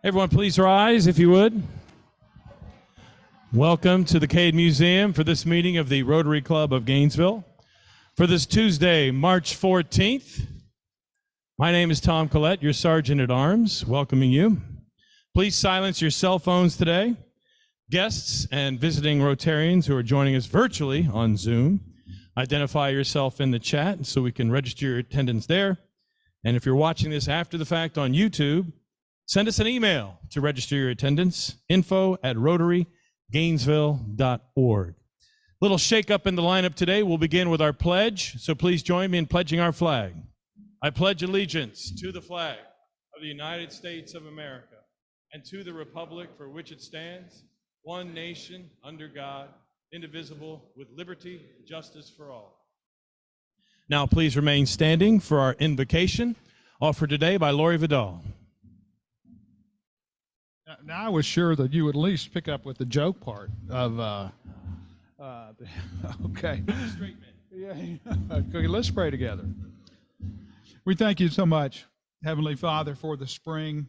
Everyone, please rise if you would. Welcome to the Cade Museum for this meeting of the Rotary Club of Gainesville. For this Tuesday, March 14th, my name is Tom Collette, your Sergeant at Arms, welcoming you. Please silence your cell phones today. Guests and visiting Rotarians who are joining us virtually on Zoom, identify yourself in the chat so we can register your attendance there. And if you're watching this after the fact on YouTube, send us an email to register your attendance, info@rotarygainesville.org. Little shake up in the lineup today. We'll begin with our pledge, so please join me in pledging our flag. I pledge allegiance to the flag of the United States of America and to the republic for which it stands, one nation, under God, indivisible, with liberty and justice for all. Now please remain standing for our invocation, offered today by Lori Vidal. Now I was sure that you would at least pick up with the joke part of, okay. Yeah. Okay, let's pray together. We thank you so much, Heavenly Father, for the spring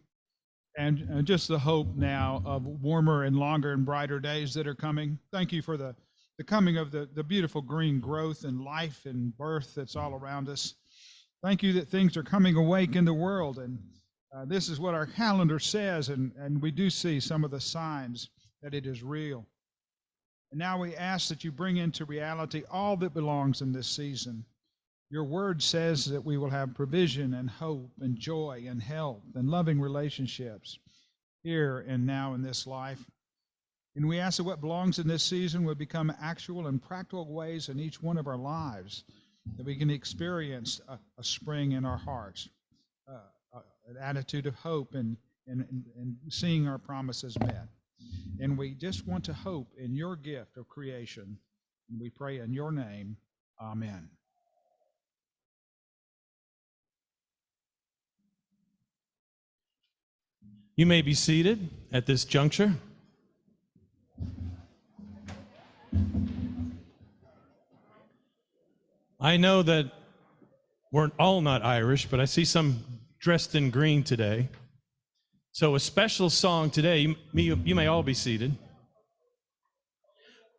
and just the hope now of warmer and longer and brighter days that are coming. Thank you for the coming of the beautiful green growth and life and birth that's all around us. Thank you that things are coming awake in the world, and this is what our calendar says, and we do see some of the signs that it is real. And now we ask that you bring into reality all that belongs in this season. Your word says that we will have provision and hope and joy and health and loving relationships here and now in this life. And we ask that what belongs in this season would become actual and practical ways in each one of our lives, that we can experience a spring in our hearts, an attitude of hope and seeing our promises met. And we just want to hope in your gift of creation. And we pray in your name. Amen. You may be seated at this juncture. I know that we're all not Irish, but I see some dressed in green today. So a special song today, you may all be seated.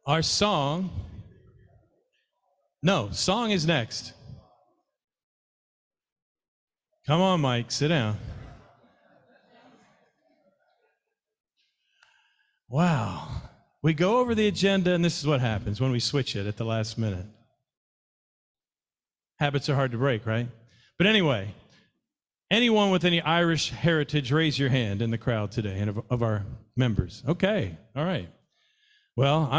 Our song is next. Come on, Mike, sit down. Wow. We go over the agenda, and this is what happens when we switch it at the last minute. Habits are hard to break, right? But anyway, anyone with any Irish heritage, raise your hand in the crowd today and of our members. Okay, all right. Well, I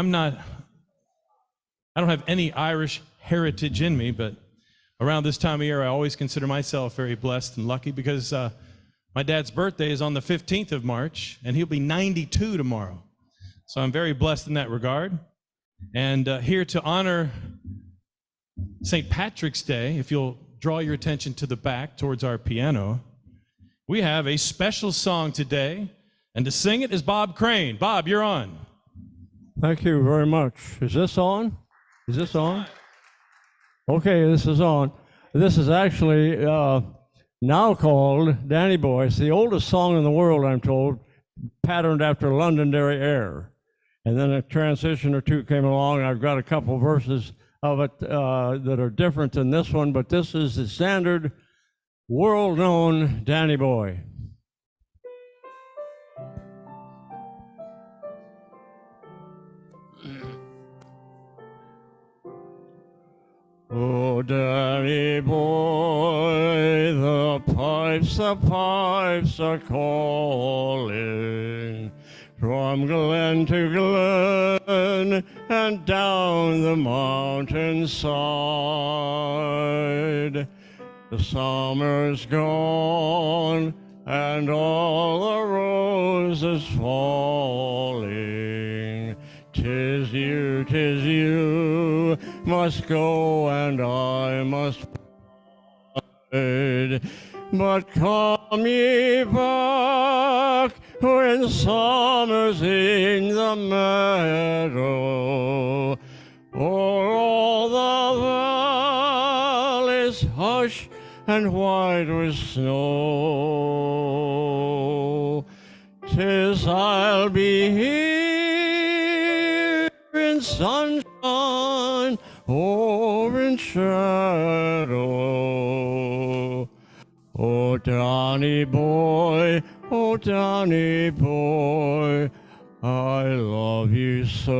don't have any Irish heritage in me, but around this time of year, I always consider myself very blessed and lucky because my dad's birthday is on the 15th of March, and he'll be 92 tomorrow. So I'm very blessed in that regard. And here to honor St. Patrick's Day, if you'll draw your attention to the back towards our piano, we have a special song today, and to sing it is Bob Crane. Bob, you're on. Thank you very much. Is this on? Is this on? Okay, this is on. This is actually now called Danny Boy. It's the oldest song in the world, I'm told, patterned after Londonderry Air. And then a transition or two came along, and I've got a couple verses of it that are different than this one, but this is the standard world-known Danny Boy. Oh, Danny boy, the pipes are calling from glen to glen and down the mountainside. The summer's gone and all the roses falling. 'Tis you must go and I must bide. But come ye back when summer's in the meadow, o'er all the valleys hush and white with snow. 'tis I'll be here in sunshine or in shadow. Oh, Donny boy, oh, Donny boy, I love you so.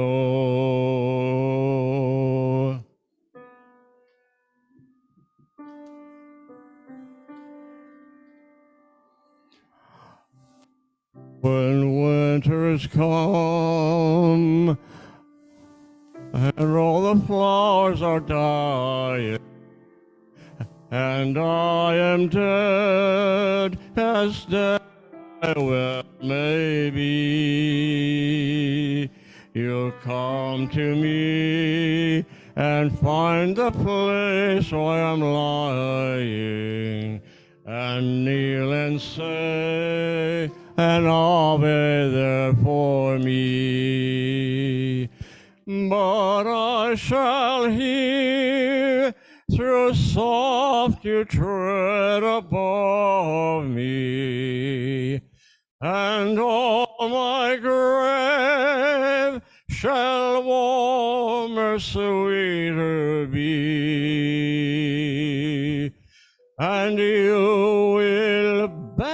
When winter's come and all the flowers are dying, and I am dead as dead well may be, you'll come to me and find the place where I'm lying, and kneel and say, and I'll be there for me. But I shall hear through soft you tread above me, and all my grave shall warmer, sweeter be, and you will bend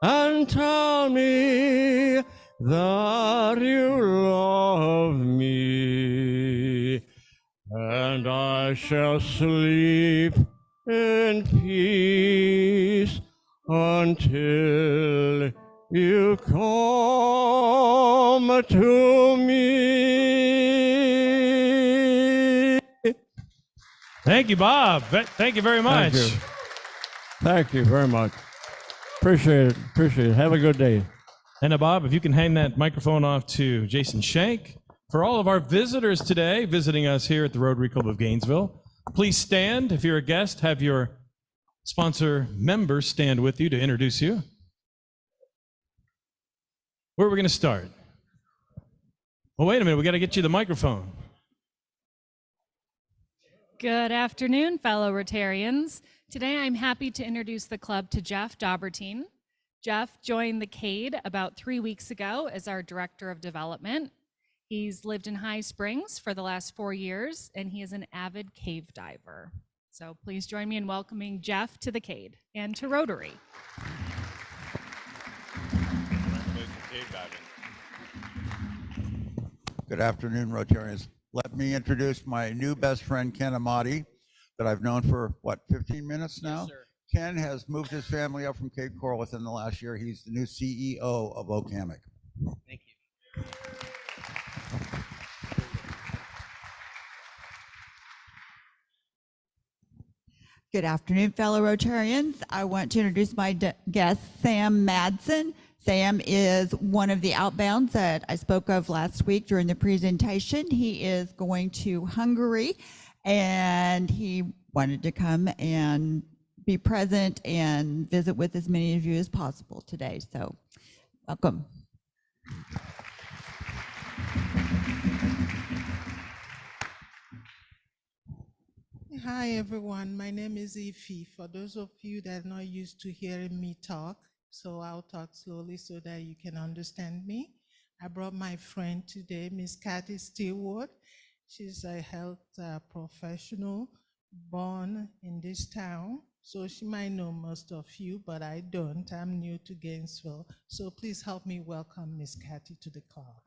and tell me that you love me, and I shall sleep in peace until you come to me. Thank you, Bob. Thank you very much. Thank you. Thank you very much. Appreciate it. Appreciate it. Have a good day. And Bob, if you can hand that microphone off to Jason Shank. For all of our visitors today visiting us here at the Rotary Club of Gainesville, please stand. If you're a guest, have your sponsor members stand with you to introduce you. Where are we going to start? Well, wait a minute. We got to get you the microphone. Good afternoon, fellow Rotarians. Today I'm happy to introduce the club to Jeff Daubertine. Jeff joined the CADE about 3 weeks ago as our Director of Development. He's lived in High Springs for the last 4 years, and he is an avid cave diver. So please join me in welcoming Jeff to the CADE and to Rotary. Good afternoon, Rotarians. Let me introduce my new best friend, Ken Amati, that I've known for, 15 minutes now? Yes, sir. Ken has moved his family up from Cape Coral within the last year. He's the new CEO of Okamic. Thank you. Good afternoon, fellow Rotarians. I want to introduce my guest, Sam Madsen. Sam is one of the outbounds that I spoke of last week during the presentation. He is going to Hungary, and he wanted to come and be present and visit with as many of you as possible today. So, welcome. Hi everyone, my name is Ify. For those of you that are not used to hearing me talk, so I'll talk slowly so that you can understand me. I brought my friend today, Miss Kathy Stewart. She's a health professional born in this town, so she might know most of you, but I don't. I'm new to Gainesville, so please help me welcome Miss Kathy to the club.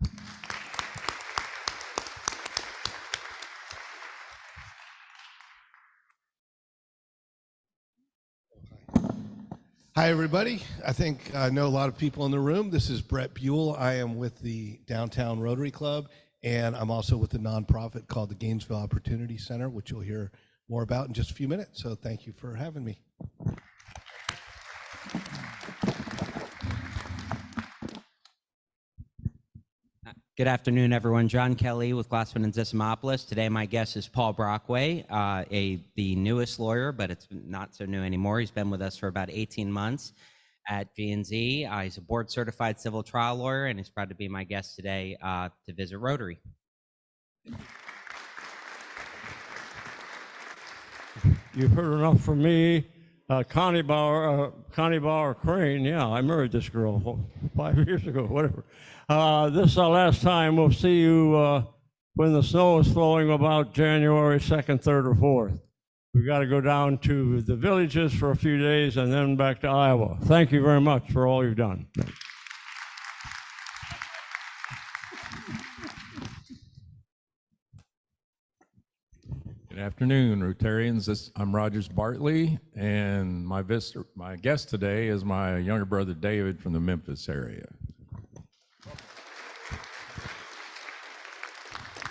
Hi, everybody. I think I know a lot of people in the room. This is Brett Buell. I am with the Downtown Rotary Club, and I'm also with a nonprofit called the Gainesville Opportunity Center, which you'll hear more about in just a few minutes. So thank you for having me. Good afternoon, everyone. John Kelly with Glassman and Zissimopoulos. Today, my guest is Paul Brockway, the newest lawyer, but it's not so new anymore. He's been with us for about 18 months at G&Z. He's a board-certified civil trial lawyer, and he's proud to be my guest today to visit Rotary. You've heard enough from me. Connie Bauer Crane. Yeah, I married this girl 5 years ago, whatever. This is our last time. We'll see you when the snow is flowing about January 2nd, 3rd, or 4th. We've got to go down to the villages for a few days and then back to Iowa. Thank you very much for all you've done. Good afternoon, Rotarians. I'm Rogers Bartley, and my guest today is my younger brother David from the Memphis area.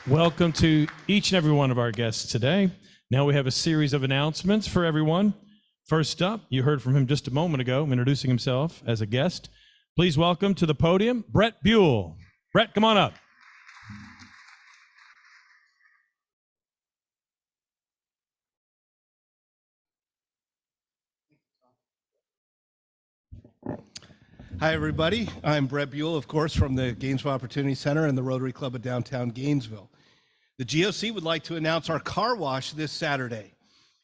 Welcome to each and every one of our guests today. Now we have a series of announcements for everyone. First up, you heard from him just a moment ago, introducing himself as a guest. Please welcome to the podium, Brett Buell. Brett, come on up. Hi, everybody. I'm Brett Buell, of course, from the Gainesville Opportunity Center and the Rotary Club of Downtown Gainesville. The GOC would like to announce our car wash this Saturday.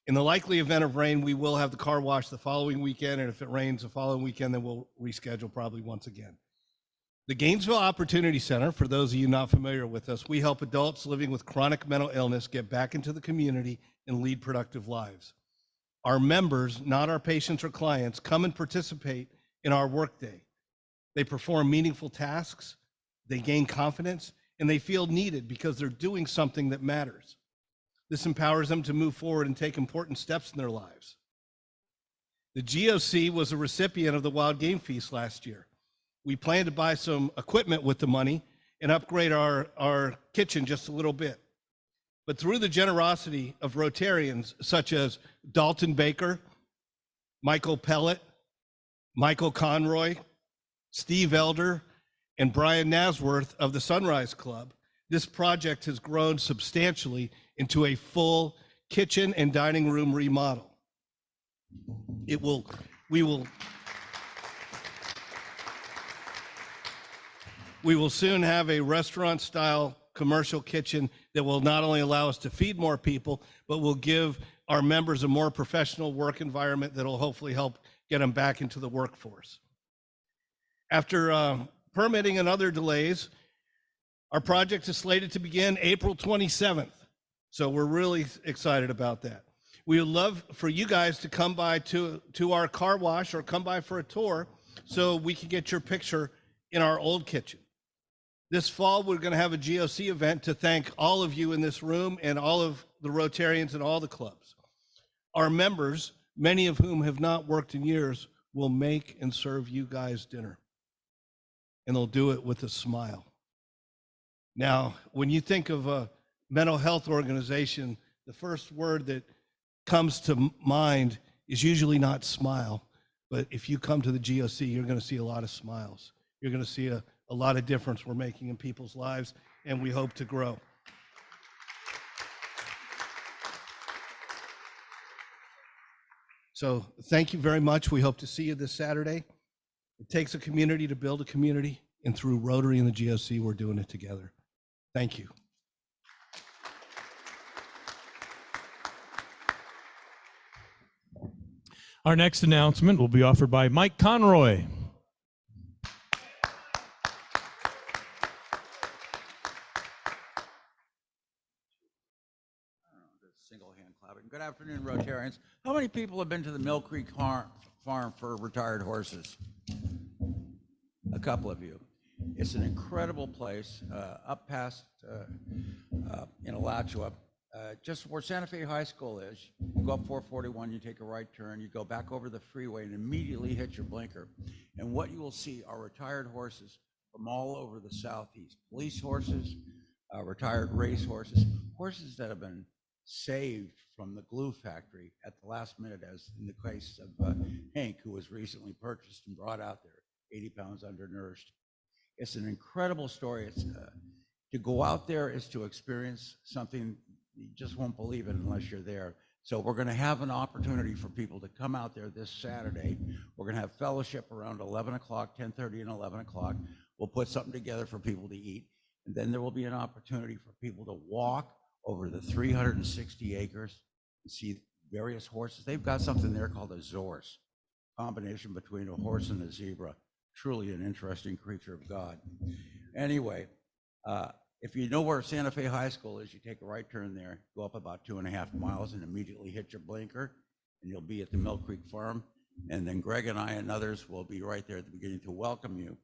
In the likely event of rain, we will have the car wash the following weekend, and if it rains the following weekend, then we'll reschedule probably once again. The Gainesville Opportunity Center, for those of you not familiar with us, we help adults living with chronic mental illness get back into the community and lead productive lives. Our members, not our patients or clients, come and participate in our workday. They perform meaningful tasks, they gain confidence, and they feel needed because they're doing something that matters. This empowers them to move forward and take important steps in their lives. The GOC was a recipient of the Wild Game Feast last year. We plan to buy some equipment with the money and upgrade our kitchen just a little bit. But through the generosity of Rotarians such as Dalton Baker, Michael Pellet, Michael Conroy, Steve Elder, and Brian Nasworth of the Sunrise Club, this project has grown substantially into a full kitchen and dining room remodel. We will soon have a restaurant-style commercial kitchen that will not only allow us to feed more people, but will give our members a more professional work environment that will hopefully help get them back into the workforce. After permitting and other delays, our project is slated to begin April 27th. So we're really excited about that. We would love for you guys to come by to our car wash or come by for a tour so we can get your picture in our old kitchen. This fall, we're going to have a GOC event to thank all of you in this room and all of the Rotarians and all the clubs. Our members, many of whom have not worked in years, will make and serve you guys dinner. And they'll do it with a smile. Now, when you think of a mental health organization, the first word that comes to mind is usually not smile, but if you come to the GOC, you're going to see a lot of smiles. You're going to see a lot of difference we're making in people's lives, and we hope to grow. So thank you very much. We hope to see you this Saturday. It takes a community to build a community, and through Rotary and the GOC, we're doing it together. Thank you. Our next announcement will be offered by Mike Conroy. Single hand clapping. Good afternoon, Rotarians. How many people have been to the Mill Creek Farm for retired horses? A couple of you. It's an incredible place, up past in Alachua, just where Santa Fe High School is. You go up 441, you take a right turn, you go back over the freeway and immediately hit your blinker. And what you will see are retired horses from all over the Southeast. Police horses, retired race horses, horses that have been saved from the glue factory at the last minute, as in the case of Hank, who was recently purchased and brought out there, 80 pounds undernourished. It's an incredible story. It's to go out there is to experience something you just won't believe it unless you're there. So we're going to have an opportunity for people to come out there this Saturday. We're going to have fellowship around 11 o'clock, 10:30 and 11 o'clock. We'll put something together for people to eat. And then there will be an opportunity for people to walk over the 360 acres and see various horses. They've got something there called a zorse, combination between a horse and a zebra. Truly an interesting creature of God. Anyway, if you know where Santa Fe High School is, you take a right turn there, go up about 2.5 miles and immediately hit your blinker, and you'll be at the Mill Creek Farm. And then Greg and I and others will be right there at the beginning to welcome you.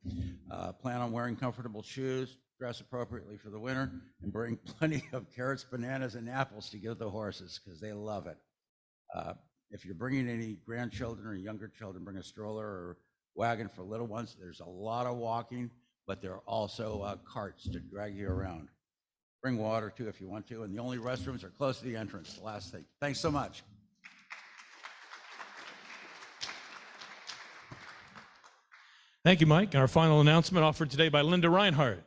Plan on wearing comfortable shoes, dress appropriately for the winter, and bring plenty of carrots, bananas, and apples to give the horses because they love it. If you're bringing any grandchildren or younger children, bring a stroller or wagon for little ones. There's a lot of walking, but there are also carts to drag you around. Bring water too if you want to, and the only restrooms are close to the entrance, the last thing. Thanks so much. Thank you, Mike. And our final announcement offered today by Linda Reinhardt.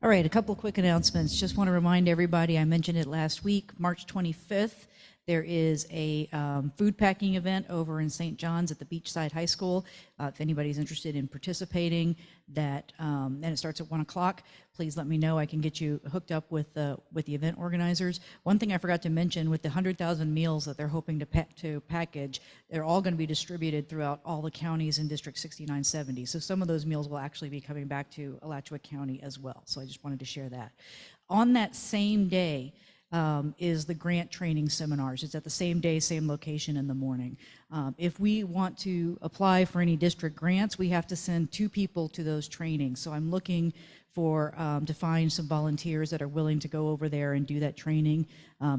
All right, a couple quick announcements. Just want to remind everybody, I mentioned it last week, March 25th, there is a food packing event over in St. John's at the Beachside High School. If anybody's interested in participating, and it starts at 1 o'clock, please let me know. I can get you hooked up with the event organizers. One thing I forgot to mention, with the 100,000 meals that they're hoping to package, they're all going to be distributed throughout all the counties in District 6970. So some of those meals will actually be coming back to Alachua County as well. So I just wanted to share that. On that same day, is the grant training seminars. It's at the same day, same location in the morning. If we want to apply for any district grants, we have to send 2 people to those trainings. So I'm looking for to find some volunteers that are willing to go over there and do that training.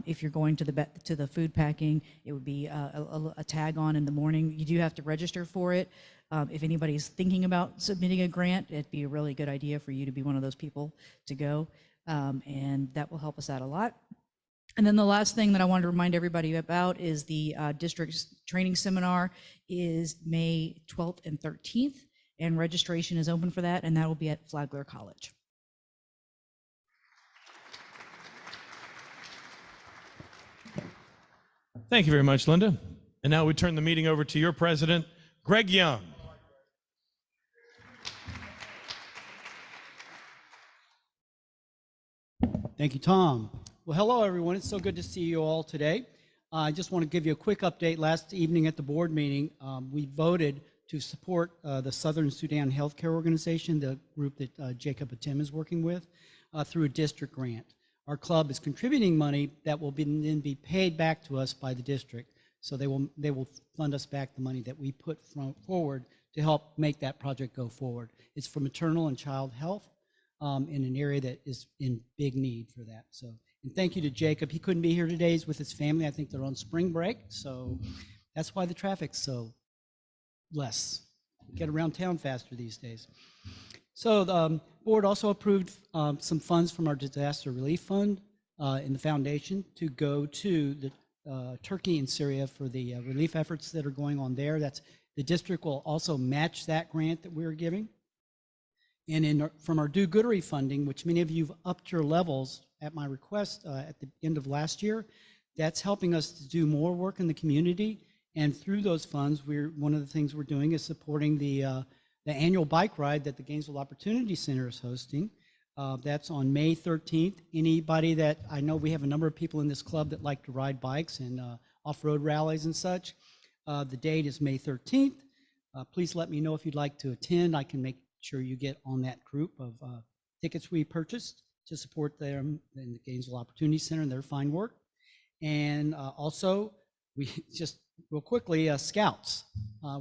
If you're going to the food packing, it would be a tag on in the morning. You do have to register for it. If anybody's thinking about submitting a grant, it'd be a really good idea for you to be one of those people to go, and that will help us out a lot. And then the last thing that I wanted to remind everybody about is the district training seminar is May 12th and 13th, and registration is open for that, and that will be at Flagler College. Thank you very much, Linda. And now we turn the meeting over to your president, Greg Young. Thank you, Tom. Well, hello, everyone. It's so good to see you all today. I just want to give you a quick update. Last evening at the board meeting, we voted to support the Southern Sudan Healthcare Organization, the group that Jacob Atim is working with, through a district grant. Our club is contributing money that will then be paid back to us by the district. So they will fund us back the money that we put forward to help make that project go forward. It's for maternal and child health in an area that is in big need for that. So. And thank you to Jacob. He couldn't be here today. He's with his family. I think they're on spring break, so that's why the traffic's so less. Get around town faster these days. So the board also approved some funds from our disaster relief fund in the foundation to go to the Turkey and Syria for the relief efforts that are going on there. The district will also match that grant that we're giving. And from our do-goodery funding, which many of you have upped your levels at my request at the end of last year, that's helping us to do more work in the community. And through those funds, one of the things we're doing is supporting the annual bike ride that the Gainesville Opportunity Center is hosting. That's on May 13th. Anybody that, I know we have a number of people in this club that like to ride bikes and off-road rallies and such. The date is May 13th. Please let me know if you'd like to attend. I can make sure you get on that group of tickets we purchased to support them in the Gainesville Opportunity Center and their fine work. And also, we just real quickly, Scouts.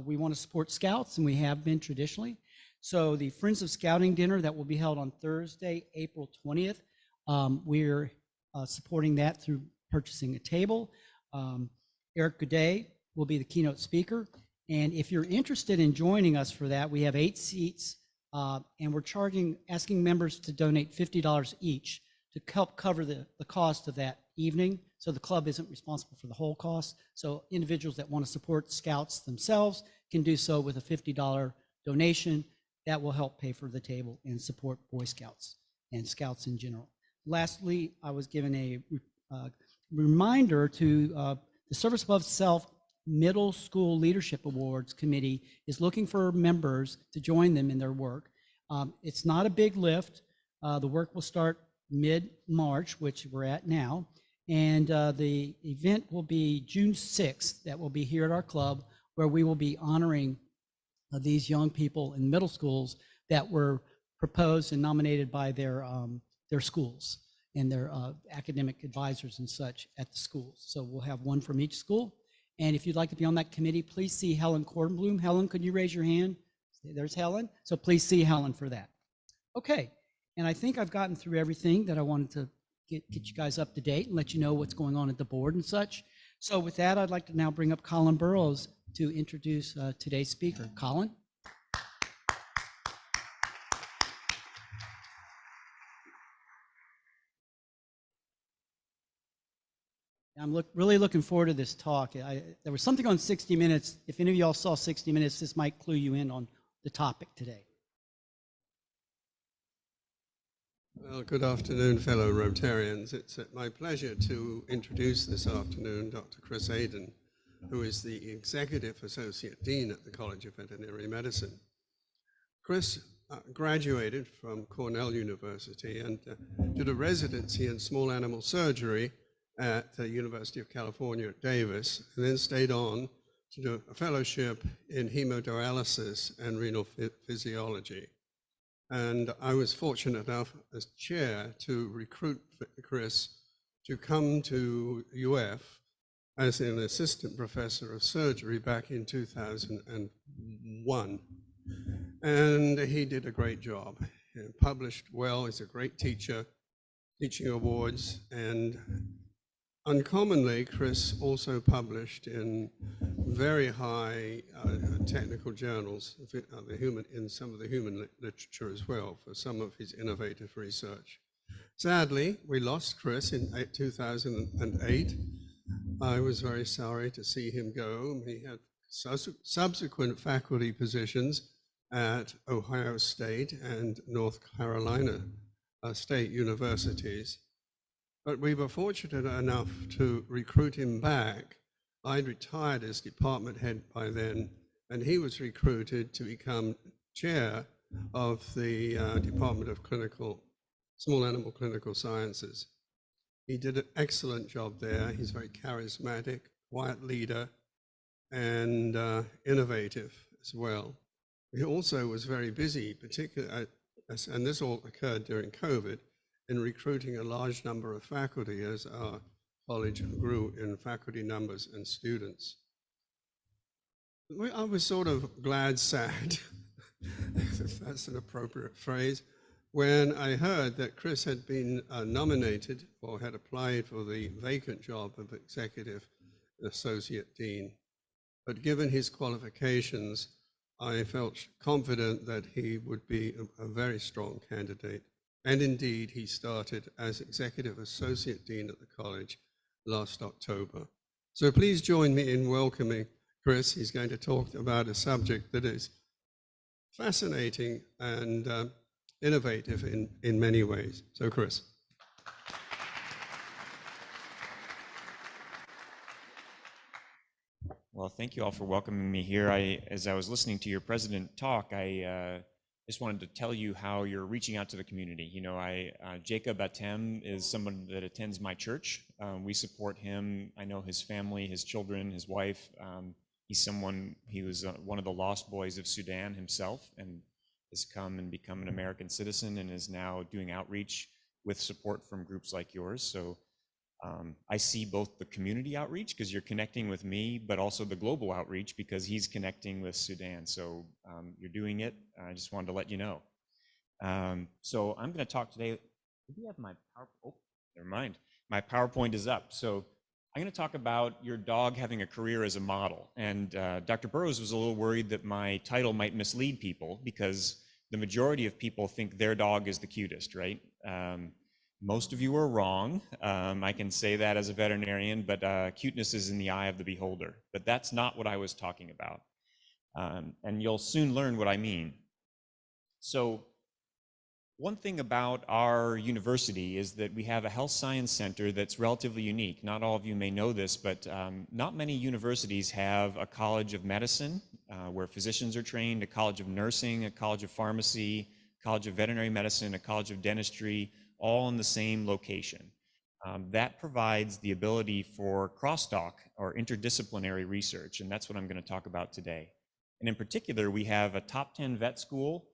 We want to support Scouts, and we have been traditionally. So the Friends of Scouting dinner that will be held on Thursday, April 20th, we're supporting that through purchasing a table. Eric Goudet will be the keynote speaker. And if you're interested in joining us for that, we have 8 seats. And we're asking members to donate $50 each to help cover the cost of that evening. So the club isn't responsible for the whole cost. So individuals that want to support Scouts themselves can do so with a $50 donation. That will help pay for the table and support Boy Scouts and Scouts in general. Lastly, I was given a reminder to the Service Above Self Middle School Leadership Awards Committee is looking for members to join them in their work. It's not a big lift. The work will start mid-March, which we're at now, and the event will be June 6th. That will be here at our club, where we will be honoring these young people in middle schools that were proposed and nominated by their schools and their academic advisors and such at the schools. So we'll have one from each school. And if you'd like to be on that committee, please see Helen Kornblum. Helen, could you raise your hand? There's Helen. So please see Helen for that. Okay, and I think I've gotten through everything that I wanted to get you guys up to date and let you know what's going on at the board and such. So with that, I'd like to now bring up Colin Burrows to introduce today's speaker. Colin? I'm really looking forward to this talk. There was something on 60 Minutes. If any of y'all saw 60 Minutes, this might clue you in on the topic today. Well, good afternoon, fellow Rotarians. It's my pleasure to introduce this afternoon Dr. Chris Adin, who is the Executive Associate Dean at the College of Veterinary Medicine. Chris graduated from Cornell University and did a residency in small animal surgery at the University of California at Davis, and then stayed on to do a fellowship in hemodialysis and renal physiology. And I was fortunate enough as chair to recruit Chris to come to UF as an assistant professor of surgery back in 2001. And he did a great job. He published well, he's a great teacher, teaching awards, and uncommonly, Chris also published in very high technical journals in some of the human literature as well for some of his innovative research. Sadly, we lost Chris in 2008. I was very sorry to see him go. He had subsequent faculty positions at Ohio State and North Carolina State universities. But we were fortunate enough to recruit him back. I'd retired as department head by then, and he was recruited to become chair of the Department of Small Animal Clinical Sciences. He did an excellent job there. He's very charismatic, quiet leader, and innovative as well. He also was very busy, particularly, and this all occurred during COVID, in recruiting a large number of faculty as our college grew in faculty numbers and students. I was sort of glad, sad, if that's an appropriate phrase, when I heard that Chris had been nominated or had applied for the vacant job of Executive Associate Dean. But given his qualifications, I felt confident that he would be a very strong candidate. And indeed, he started as Executive Associate Dean at the college last October. So please join me in welcoming Chris. He's going to talk about a subject that is fascinating and innovative in many ways. So Chris. Well, thank you all for welcoming me here. As I was listening to your president talk, I just wanted to tell you how you're reaching out to the community. You know, Jacob Atem is someone that attends my church. We support him. I know his family, his children, his wife. He was one of the lost boys of Sudan himself, and has come and become an American citizen and is now doing outreach with support from groups like yours. So I see both the community outreach, because you're connecting with me, but also the global outreach, because he's connecting with Sudan. So you're doing it. I just wanted to let you know. So I'm going to talk today. Do you have my PowerPoint? Oh, never mind. My PowerPoint is up. So I'm going to talk about your dog having a career as a model. And Dr. Burrows was a little worried that my title might mislead people, because the majority of people think their dog is the cutest, right? Most of you are wrong. I can say that as a veterinarian, but cuteness is in the eye of the beholder. But that's not what I was talking about. And you'll soon learn what I mean. So One thing about our university is that we have a health science center that's relatively unique. Not all of you may know this, but not many universities have a college of medicine where physicians are trained, a college of nursing, a college of pharmacy, a college of veterinary medicine, a college of dentistry, all in the same location. That provides the ability for crosstalk or interdisciplinary research, and that's what I'm going to talk about today. And in particular, we have a top 10 vet school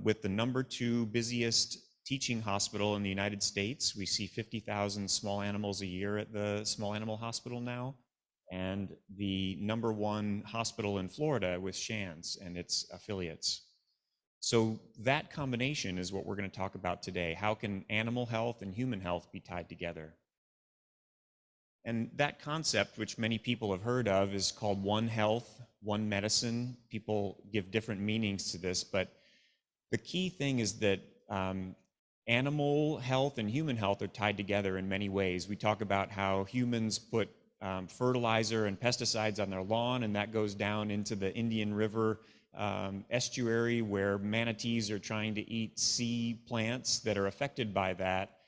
with the #2 busiest teaching hospital in the United States. We see 50,000 small animals a year at the small animal hospital now, and the #1 hospital in Florida with Shands and its affiliates. So that combination is what we're going to talk about today. How can animal health and human health be tied together? And that concept, which many people have heard of, is called One Health, One Medicine. People give different meanings to this, but the key thing is that animal health and human health are tied together in many ways. We talk about how humans put fertilizer and pesticides on their lawn, and that goes down into the Indian River estuary where manatees are trying to eat sea plants that are affected by that.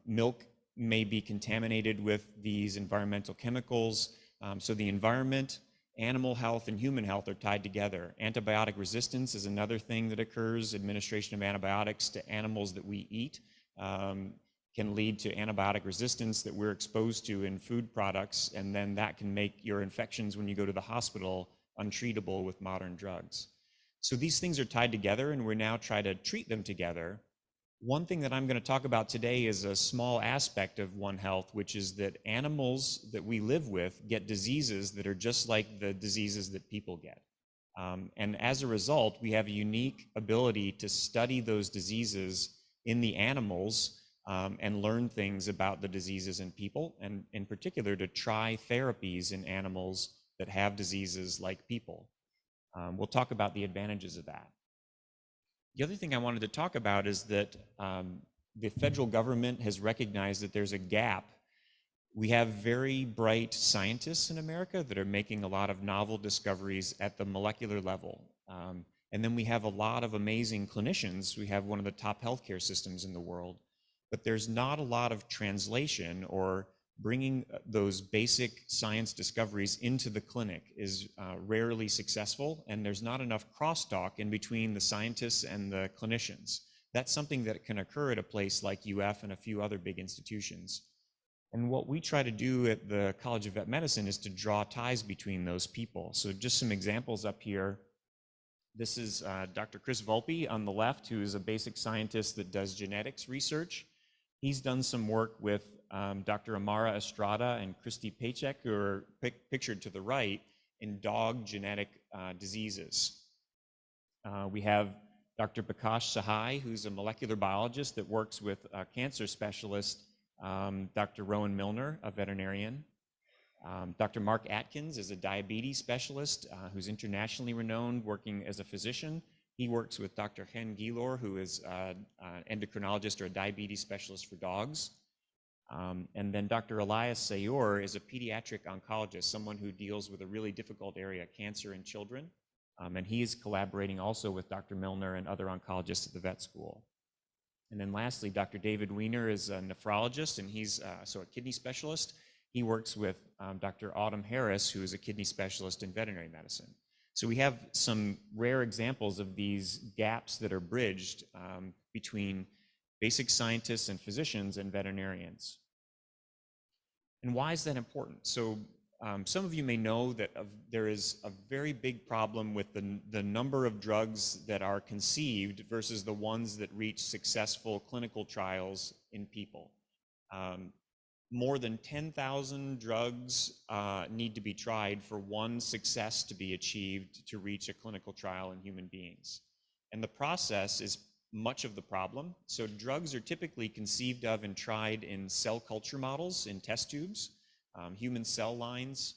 Milk may be contaminated with these environmental chemicals. So the environment, animal health, and human health are tied together. Antibiotic resistance is another thing that occurs. Administration of antibiotics to animals that we eat can lead to antibiotic resistance that we're exposed to in food products, and then that can make your infections when you go to the hospital untreatable with modern drugs. So these things are tied together, and we're now trying to treat them together. One thing that I'm going to talk about today is a small aspect of One Health, which is that animals that we live with get diseases that are just like the diseases that people get. And as a result, we have a unique ability to study those diseases in the animals and learn things about the diseases in people, and in particular to try therapies in animals that have diseases like people. We'll talk about the advantages of that. The other thing I wanted to talk about is that the federal government has recognized that there's a gap. We have very bright scientists in America that are making a lot of novel discoveries at the molecular level. And then we have a lot of amazing clinicians. We have one of the top healthcare systems in the world, but there's not a lot of translation or bringing those basic science discoveries into the clinic is rarely successful, and there's not enough crosstalk in between the scientists and the clinicians. That's something that can occur at a place like UF and a few other big institutions. And what we try to do at the College of Vet Medicine is to draw ties between those people. So just some examples up here. This is Dr. Chris Volpe on the left, who is a basic scientist that does genetics research. He's done some work with Dr. Amara Estrada and Christy Paycheck, who are pictured to the right, in dog genetic diseases. We have Dr. Bakash Sahai, who's a molecular biologist that works with a cancer specialist, Dr. Rowan Milner, a veterinarian. Dr. Mark Atkins is a diabetes specialist who's internationally renowned, working as a physician. He works with Dr. Hen Gilor, who is an endocrinologist or a diabetes specialist for dogs. And then Dr. Elias Sayor is a pediatric oncologist, someone who deals with a really difficult area, cancer in children. And he is collaborating also with Dr. Milner and other oncologists at the vet school. And then lastly, Dr. David Weiner is a nephrologist, and he's a kidney specialist. He works with Dr. Autumn Harris, who is a kidney specialist in veterinary medicine. So we have some rare examples of these gaps that are bridged between basic scientists and physicians and veterinarians. And why is that important? So some of you may know that there is a very big problem with the number of drugs that are conceived versus the ones that reach successful clinical trials in people. More than 10,000 drugs need to be tried for one success to be achieved to reach a clinical trial in human beings. And the process is much of the problem. So drugs are typically conceived of and tried in cell culture models, in test tubes, human cell lines.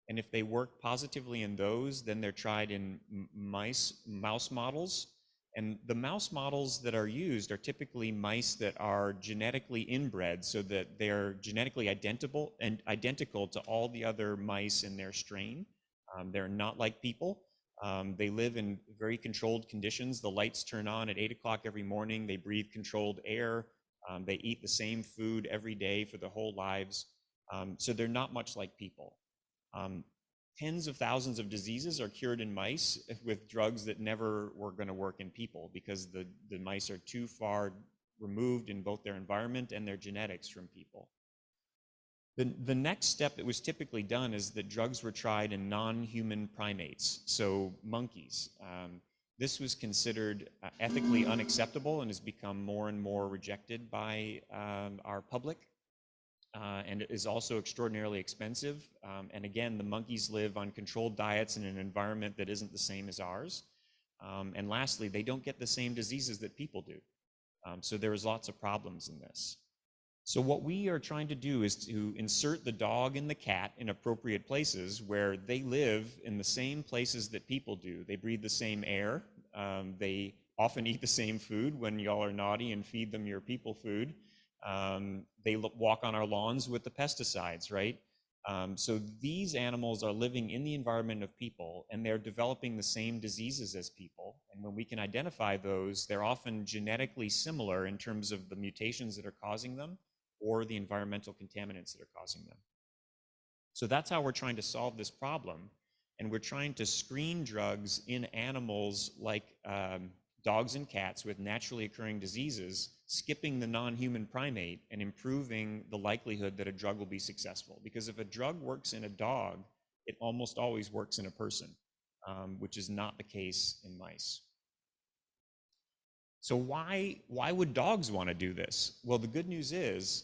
And if they work positively in those, then they're tried in mouse models. And the mouse models that are used are typically mice that are genetically inbred, so that they're genetically identical to all the other mice in their strain. They're not like people. They live in very controlled conditions. The lights turn on at 8 o'clock every morning. They breathe controlled air. They eat the same food every day for their whole lives. So they're not much like people. Tens of thousands of diseases are cured in mice with drugs that never were going to work in people because the mice are too far removed in both their environment and their genetics from people. The next step that was typically done is that drugs were tried in non-human primates, so monkeys. This was considered ethically unacceptable and has become more and more rejected by our public. And it is also extraordinarily expensive. And again, the monkeys live on controlled diets in an environment that isn't the same as ours. And lastly, they don't get the same diseases that people do. So there is lots of problems in this. So what we are trying to do is to insert the dog and the cat in appropriate places where they live in the same places that people do. They breathe the same air. They often eat the same food when y'all are naughty and feed them your people food. They walk on our lawns with the pesticides, right? So these animals are living in the environment of people, and they're developing the same diseases as people. And when we can identify those, they're often genetically similar in terms of the mutations that are causing them or the environmental contaminants that are causing them. So that's how we're trying to solve this problem. And we're trying to screen drugs in animals like dogs and cats with naturally occurring diseases, skipping the non-human primate and improving the likelihood that a drug will be successful. Because if a drug works in a dog, it almost always works in a person, which is not the case in mice. So why would dogs want to do this? Well, the good news is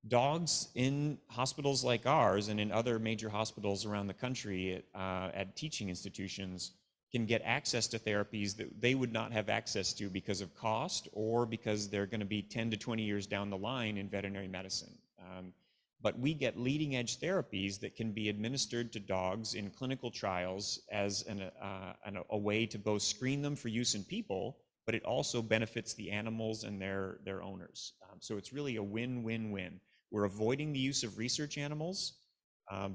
dogs in hospitals like ours and in other major hospitals around the country at teaching institutions can get access to therapies that they would not have access to because of cost or because they're going to be 10 to 20 years down the line in veterinary medicine. But we get leading edge therapies that can be administered to dogs in clinical trials as a way to both screen them for use in people, but it also benefits the animals and their owners. So it's really a win-win-win. We're avoiding the use of research animals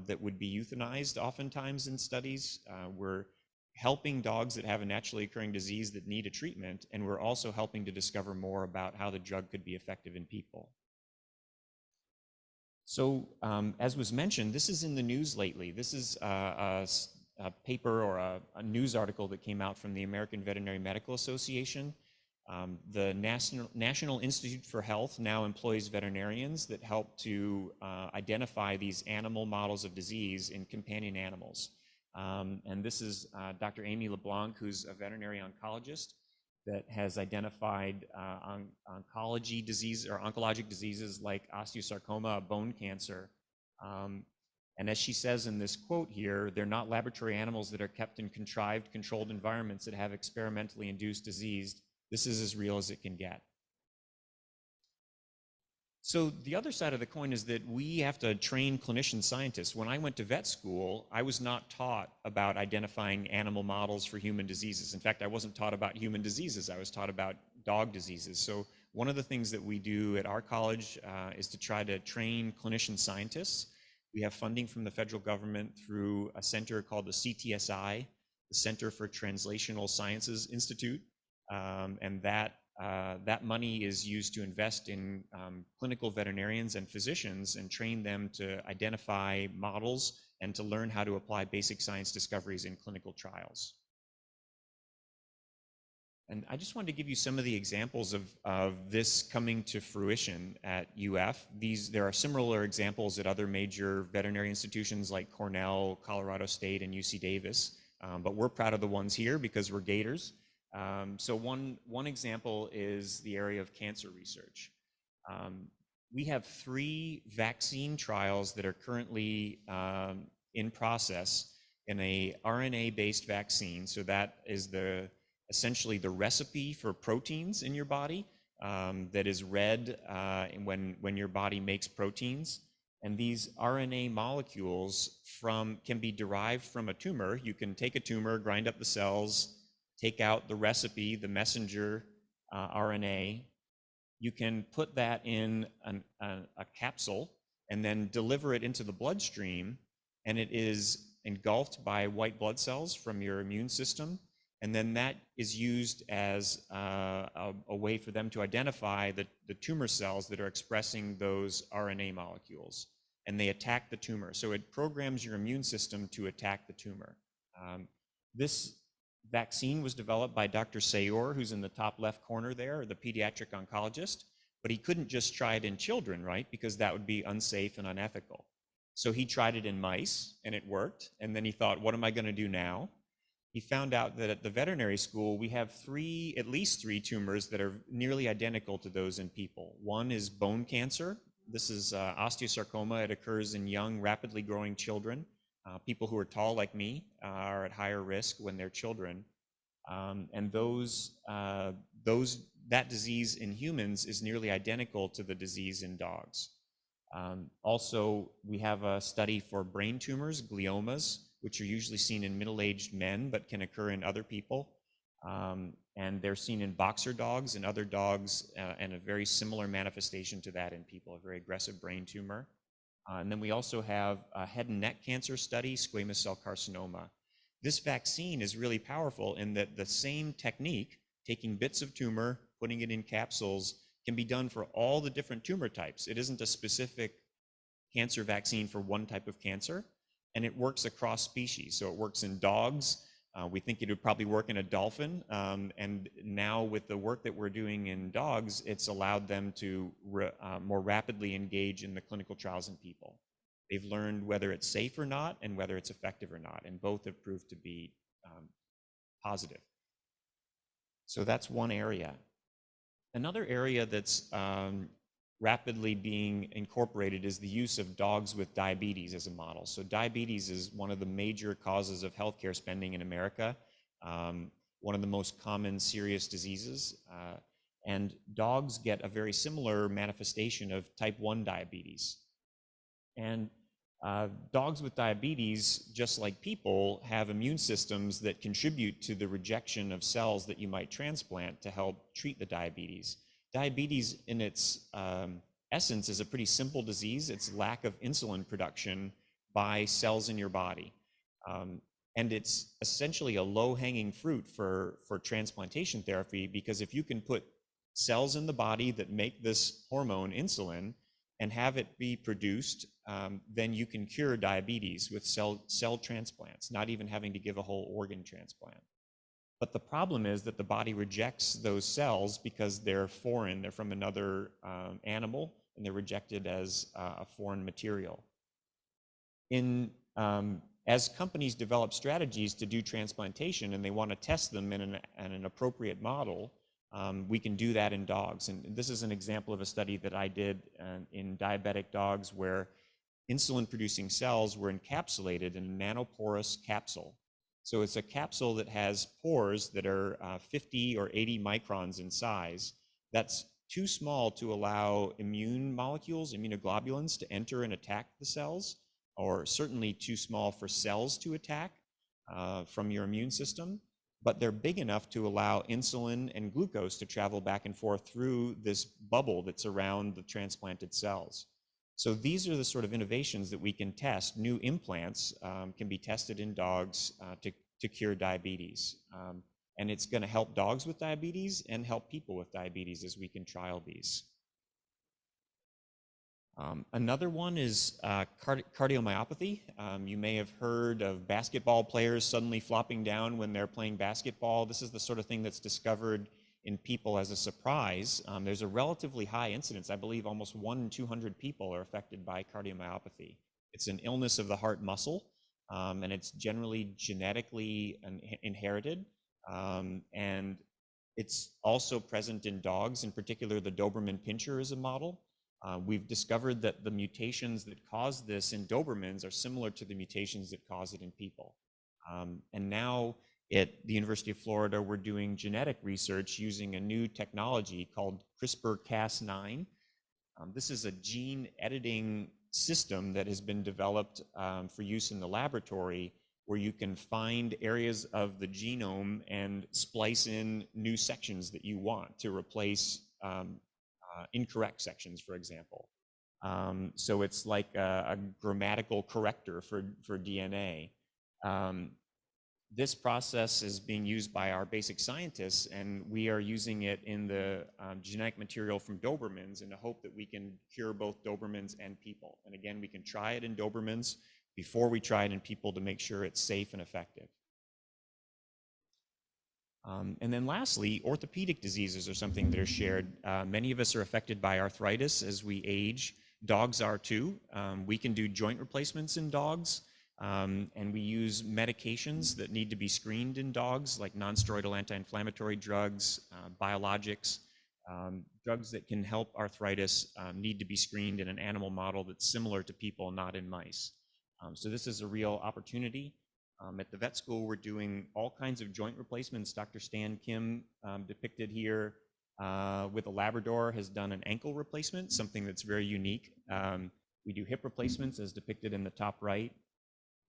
that would be euthanized oftentimes in studies. We're helping dogs that have a naturally occurring disease that need a treatment, and we're also helping to discover more about how the drug could be effective in people. So as was mentioned, this is in the news lately. This is a paper or a news article that came out from the American Veterinary Medical Association. The National Institute for Health now employs veterinarians that help to identify these animal models of disease in companion animals. And this is Dr. Amy LeBlanc, who's a veterinary oncologist that has identified oncology disease or oncologic diseases like osteosarcoma, bone cancer. And as she says in this quote here, they're not laboratory animals that are kept in contrived, controlled environments that have experimentally induced disease. This is as real as it can get. So the other side of the coin is that we have to train clinician scientists. When I went to vet school, I was not taught about identifying animal models for human diseases. In fact, I wasn't taught about human diseases. I was taught about dog diseases. So one of the things that we do at our college is to try to train clinician scientists. We have funding from the federal government through a center called the CTSI, the Center for Translational Sciences Institute. And that money is used to invest in clinical veterinarians and physicians and train them to identify models and to learn how to apply basic science discoveries in clinical trials. And I just wanted to give you some of the examples of this coming to fruition at UF. There are similar examples at other major veterinary institutions like Cornell, Colorado State, and UC Davis. But we're proud of the ones here because we're Gators. So one example is the area of cancer research. We have 3 vaccine trials that are currently in process in a RNA-based vaccine. So that is essentially the recipe for proteins in your body that is read when your body makes proteins. And these RNA molecules can be derived from a tumor. You can take a tumor, grind up the cells, take out the recipe, the messenger RNA. You can put that in a capsule and then deliver it into the bloodstream, and it is engulfed by white blood cells from your immune system, and then that is used as a way for them to identify the tumor cells that are expressing those RNA molecules, and they attack the tumor. So it programs your immune system to attack the tumor. This vaccine was developed by Dr. Sayor, who's in the top left corner there, the pediatric oncologist, but he couldn't just try it in children, right? Because that would be unsafe and unethical. So he tried it in mice and it worked. And then he thought, what am I going to do now? He found out that at the veterinary school, we have at least three tumors that are nearly identical to those in people. One is bone cancer. This is osteosarcoma. It occurs in young, rapidly growing children. People who are tall like me are at higher risk when they're children. And that disease in humans is nearly identical to the disease in dogs. Also, we have a study for brain tumors, gliomas, which are usually seen in middle-aged men, but can occur in other people. And they're seen in boxer dogs and other dogs, and a very similar manifestation to that in people, a very aggressive brain tumor. And then we also have a head and neck cancer study, squamous cell carcinoma. This vaccine is really powerful in that the same technique, taking bits of tumor, putting it in capsules, can be done for all the different tumor types. It isn't a specific cancer vaccine for one type of cancer, and it works across species. So it works in dogs. We think it would probably work in a dolphin. And now with the work that we're doing in dogs, it's allowed them to more rapidly engage in the clinical trials in people. They've learned whether it's safe or not and whether it's effective or not, and both have proved to be positive. So that's one area. Another area that's rapidly being incorporated is the use of dogs with diabetes as a model. So diabetes is one of the major causes of healthcare spending in America, one of the most common serious diseases. And dogs get a very similar manifestation of type 1 diabetes. And dogs with diabetes, just like people, have immune systems that contribute to the rejection of cells that you might transplant to help treat the diabetes. Diabetes in its essence is a pretty simple disease. It's lack of insulin production by cells in your body. And it's essentially a low-hanging fruit for transplantation therapy, because if you can put cells in the body that make this hormone insulin and have it be produced, then you can cure diabetes with cell transplants, not even having to give a whole organ transplant. But the problem is that the body rejects those cells because they're foreign, they're from another animal, and they're rejected as a foreign material. As companies develop strategies to do transplantation and they want to test them in an appropriate model, we can do that in dogs. And this is an example of a study that I did in diabetic dogs where insulin-producing cells were encapsulated in a nanoporous capsule. So it's a capsule that has pores that are 50 or 80 microns in size. That's too small to allow immune molecules, immunoglobulins, to enter and attack the cells, or certainly too small for cells to attack from your immune system. But they're big enough to allow insulin and glucose to travel back and forth through this bubble that's around the transplanted cells. So these are the sort of innovations that we can test. New implants can be tested in dogs to cure diabetes. And it's going to help dogs with diabetes and help people with diabetes as we can trial these. Another one is cardiomyopathy. You may have heard of basketball players suddenly flopping down when they're playing basketball. This is the sort of thing that's discovered in people as a surprise. There's a relatively high incidence. I believe almost 1 in 200 people are affected by cardiomyopathy. It's an illness of the heart muscle, and it's generally genetically inherited. And it's also present in dogs, in particular the Doberman Pinscher is a model. We've discovered that the mutations that cause this in Dobermans are similar to the mutations that cause it in people. And now at the University of Florida, we're doing genetic research using a new technology called CRISPR-Cas9. This is a gene editing system that has been developed for use in the laboratory, where you can find areas of the genome and splice in new sections that you want to replace incorrect sections, for example. So it's like a grammatical corrector for DNA. This process is being used by our basic scientists, and we are using it in the genetic material from Dobermans in the hope that we can cure both Dobermans and people. And again, we can try it in Dobermans before we try it in people to make sure it's safe and effective. And then lastly, orthopedic diseases are something that are shared. Many of us are affected by arthritis as we age. Dogs are too. We can do joint replacements in dogs. And we use medications that need to be screened in dogs, like non-steroidal anti-inflammatory drugs, biologics. Drugs that can help arthritis need to be screened in an animal model that's similar to people, not in mice. So this is a real opportunity. At the vet school, we're doing all kinds of joint replacements. Dr. Stan Kim, depicted here with a Labrador, has done an ankle replacement, something that's very unique. We do hip replacements, as depicted in the top right.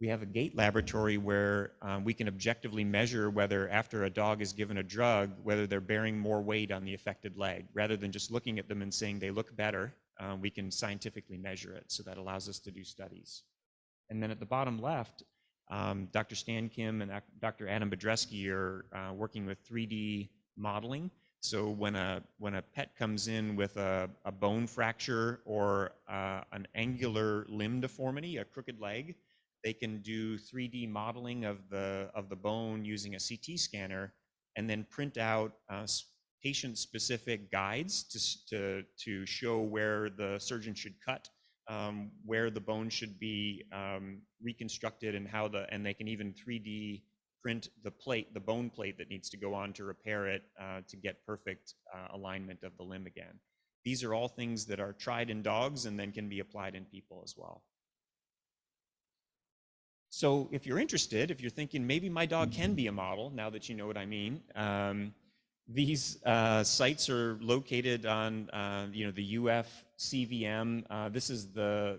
We have a gait laboratory where we can objectively measure whether after a dog is given a drug, whether they're bearing more weight on the affected leg. Rather than just looking at them and saying they look better, we can scientifically measure it. So that allows us to do studies. And then at the bottom left, Dr. Stan Kim and Dr. Adin Bedreski are working with 3D modeling. So when a pet comes in with a bone fracture or an angular limb deformity, a crooked leg, they can do 3D modeling of the bone using a CT scanner, and then print out patient-specific guides to show where the surgeon should cut, where the bone should be reconstructed, and they can even 3D print the bone plate that needs to go on to repair it to get perfect alignment of the limb again. These are all things that are tried in dogs and then can be applied in people as well. So if you're interested, if you're thinking maybe my dog can be a model, now that you know what I mean, these sites are located on the UF CVM. This is the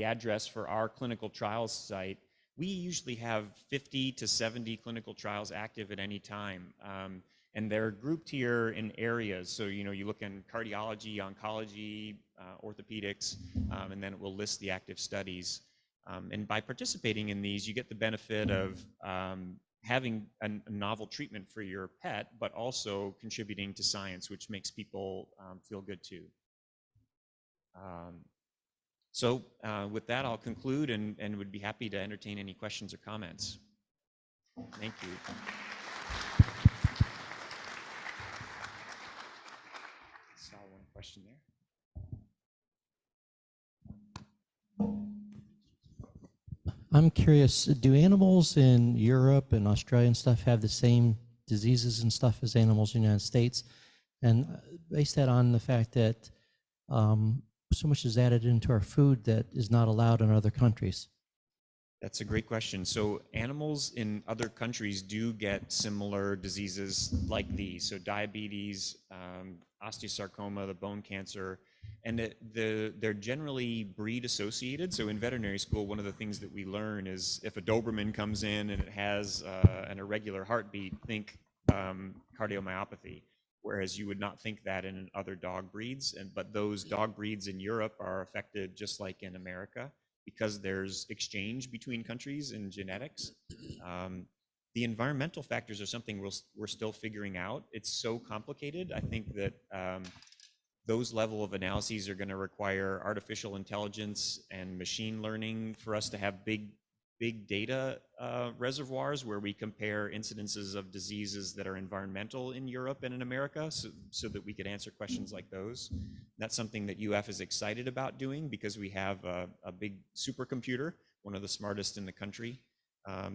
address for our clinical trials site. We usually have 50 to 70 clinical trials active at any time. And they're grouped here in areas. So, you look in cardiology, oncology, orthopedics, and then it will list the active studies. And by participating in these, you get the benefit of having a novel treatment for your pet, but also contributing to science, which makes people feel good too. So with that, I'll conclude and would be happy to entertain any questions or comments. Thank you. Saw one question there. I'm curious, do animals in Europe and Australia and stuff have the same diseases and stuff as animals in the United States? And base that on the fact that so much is added into our food that is not allowed in other countries. That's a great question. So animals in other countries do get similar diseases like these. So diabetes, osteosarcoma, the bone cancer, and they're generally breed associated. So in veterinary school, one of the things that we learn is if a Doberman comes in and it has an irregular heartbeat, think cardiomyopathy, whereas you would not think that in other dog breeds. But those dog breeds in Europe are affected just like in America, because there's exchange between countries in genetics. The environmental factors are something we're still figuring out. It's so complicated. I think that those level of analyses are going to require artificial intelligence and machine learning for us to have big data reservoirs where we compare incidences of diseases that are environmental in Europe and in America, so that we could answer questions like those. That's something that UF is excited about doing because we have a big supercomputer, one of the smartest in the country.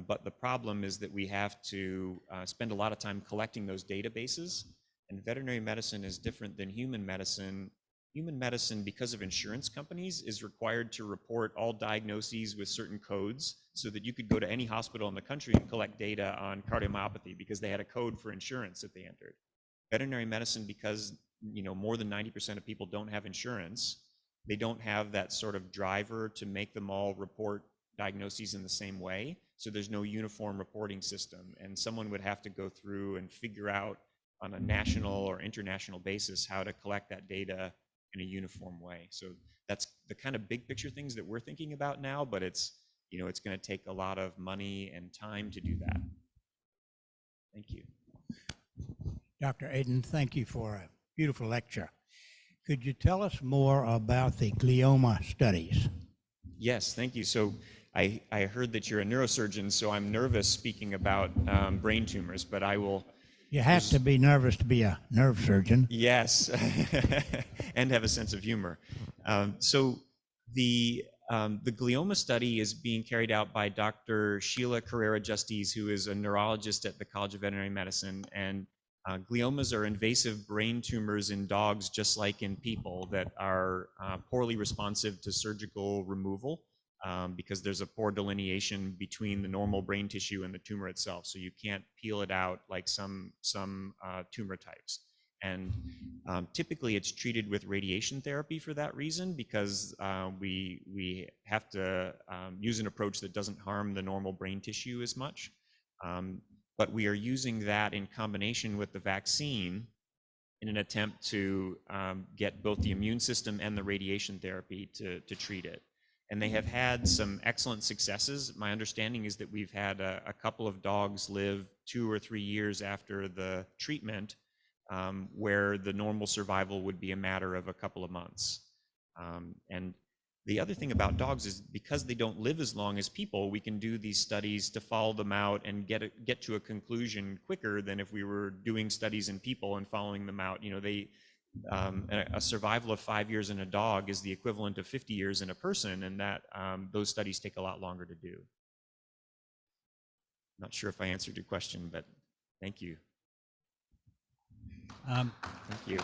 But the problem is that we have to spend a lot of time collecting those databases. And veterinary medicine is different than human medicine. Human medicine, because of insurance companies, is required to report all diagnoses with certain codes so that you could go to any hospital in the country and collect data on cardiomyopathy because they had a code for insurance that they entered. Veterinary medicine, because more than 90% of people don't have insurance, they don't have that sort of driver to make them all report diagnoses in the same way. So there's no uniform reporting system, and someone would have to go through and figure out on a national or international basis how to collect that data in a uniform way. So that's the kind of big picture things that we're thinking about now, but it's it's going to take a lot of money and time to do that. Thank you. Dr. Adin, thank you for a beautiful lecture. Could you tell us more about the glioma studies? Yes, thank you. So I heard that you're a neurosurgeon, so I'm nervous speaking about brain tumors, but I will. You have to be nervous to be a nerve surgeon. Yes, and have a sense of humor. So the glioma study is being carried out by Dr. Sheila Carrera-Justiz, who is a neurologist at the College of Veterinary Medicine. And gliomas are invasive brain tumors in dogs, just like in people, that are poorly responsive to surgical removal because there's a poor delineation between the normal brain tissue and the tumor itself. So you can't peel it out like some tumor types. And typically it's treated with radiation therapy for that reason, because we have to use an approach that doesn't harm the normal brain tissue as much. But we are using that in combination with the vaccine in an attempt to get both the immune system and the radiation therapy to treat it. And they have had some excellent successes. My understanding is that we've had a couple of dogs live 2 or 3 years after the treatment, where the normal survival would be a matter of a couple of months. And the other thing about dogs is because they don't live as long as people, we can do these studies to follow them out and get to a conclusion quicker than if we were doing studies in people and following them out. A survival of 5 years in a dog is the equivalent of 50 years in a person, and that those studies take a lot longer to do. Not sure if I answered your question, but thank you. Thank you.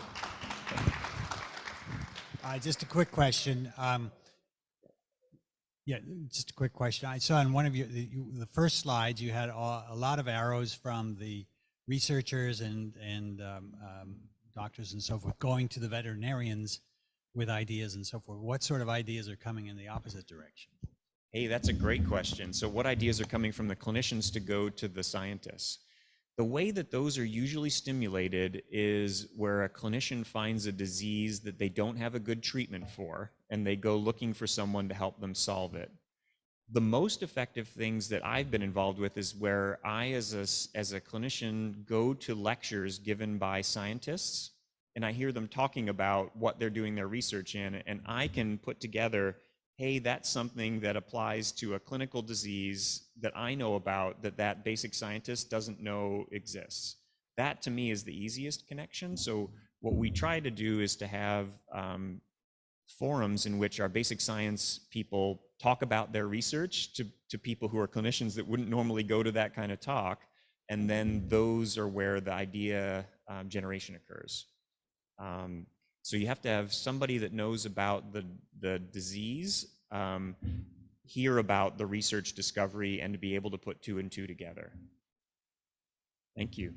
Just a quick question. Just a quick question. I saw in one of the first slides you had a lot of arrows from the researchers and doctors and so forth going to the veterinarians with ideas and so forth. What sort of ideas are coming in the opposite direction? Hey, that's a great question. So what ideas are coming from the clinicians to go to the scientists? The way that those are usually stimulated is where a clinician finds a disease that they don't have a good treatment for, and they go looking for someone to help them solve it. The most effective things that I've been involved with is where I, as a clinician, go to lectures given by scientists, and I hear them talking about what they're doing their research in, and I can put together, hey, that's something that applies to a clinical disease that I know about that basic scientist doesn't know exists. That, to me, is the easiest connection. So what we try to do is to have forums in which our basic science people talk about their research to people who are clinicians that wouldn't normally go to that kind of talk, and then those are where the idea generation occurs. So you have to have somebody that knows about the disease, hear about the research discovery, and to be able to put 2 and 2 together. Thank you.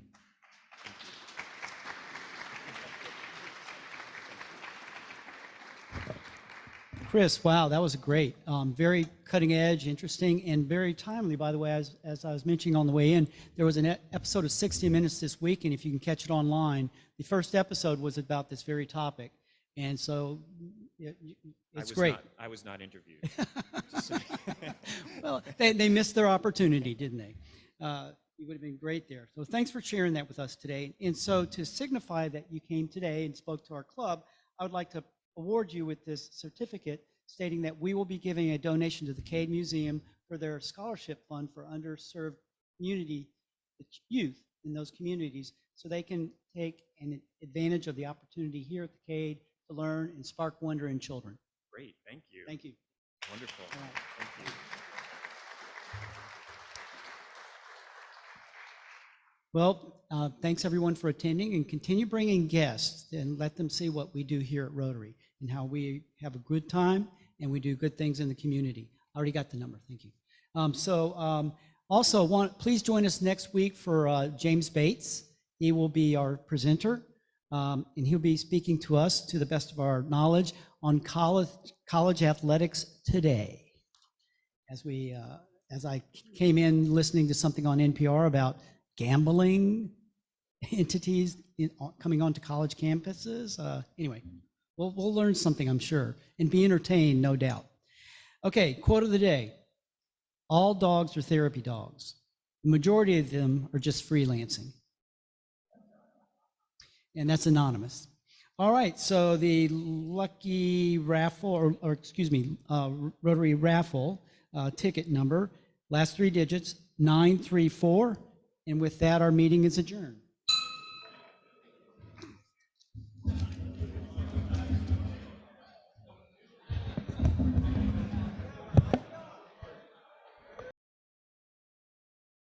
Chris, wow, that was great. Very cutting edge, interesting, and very timely, by the way. As I was mentioning on the way in, there was an episode of 60 Minutes this week, and if you can catch it online, the first episode was about this very topic. And so it's great. I was not interviewed. Well, they missed their opportunity, didn't they? You would have been great there. So thanks for sharing that with us today. And so to signify that you came today and spoke to our club, I would like to award you with this certificate stating that we will be giving a donation to the Cade Museum for their scholarship fund for underserved community youth in those communities, so they can take an advantage of the opportunity here at the Cade to learn and spark wonder in children. Great, thank you. Thank you. Wonderful. All right. Thank you. Well, thanks everyone for attending, and continue bringing guests and let them see what we do here at Rotary and how we have a good time and we do good things in the community. I already got the number, thank you. Also, please join us next week for James Bates. He will be our presenter, and he'll be speaking to us, to the best of our knowledge, on college athletics today. As I came in listening to something on NPR about gambling entities coming onto college campuses. Anyway, we'll learn something, I'm sure, and be entertained, no doubt. Okay, quote of the day. All dogs are therapy dogs. The majority of them are just freelancing. And that's anonymous. All right, so the lucky raffle, or excuse me, Rotary raffle ticket number, last three digits, 934. And with that, our meeting is adjourned.